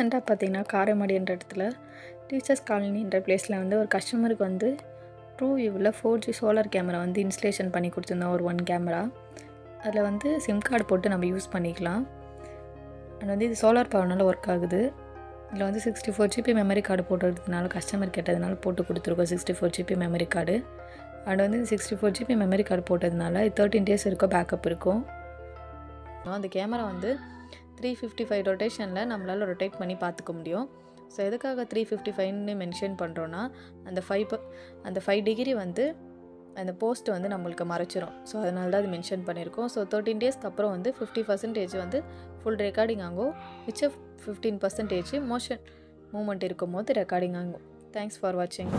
ரீசெண்டாக பார்த்தீங்கன்னா காரைமடைன்ற இடத்துல டீச்சர்ஸ் காலனின்ற பிளேஸில் வந்து ஒரு கஸ்டமருக்கு வந்து ட்ரூவியூவில் 4G சோலார் கேமரா வந்து இன்ஸ்டலேஷன் பண்ணி கொடுத்துருந்தோம். ஒரு 1 கேமரா அதில் வந்து சிம் கார்டு போட்டு நம்ம யூஸ் பண்ணிக்கலாம். அண்ட் வந்து இது சோலார் பவர்னால ஒர்க் ஆகுது. இதில் வந்து 64GB மெமரி கார்டு போட்டுறதுனால கஸ்டமர் கேட்டதுனால போட்டு கொடுத்துருக்கோம். 64GB memory card. அண்ட் வந்து 64GB மெமரி கார்டு போட்டதுனால 13 days இருக்கும் பேக்கப் இருக்கும். அந்த கேமரா வந்து 355 ரொட்டேஷனில் நம்மளால் ரொட்டேட் பண்ணி பார்த்துக்க முடியும். ஸோ எதுக்காக 355ன்னு மென்ஷன் பண்ணுறோன்னா அந்த 5 டிகிரி வந்து அந்த போஸ்ட் வந்து நம்மளுக்கு மறைச்சிரும். ஸோ அதனால தான் அது மென்ஷன் பண்ணியிருக்கோம். ஸோ 13 daysக்கு அப்புறம் வந்து 50% வந்து ஃபுல் ரெக்கார்டிங் ஆகும். மிச்ச 15% மோஷன் மூமெண்ட் இருக்கும் போது ரெக்கார்டிங் ஆகும். தேங்க்ஸ் ஃபார் வாட்சிங்.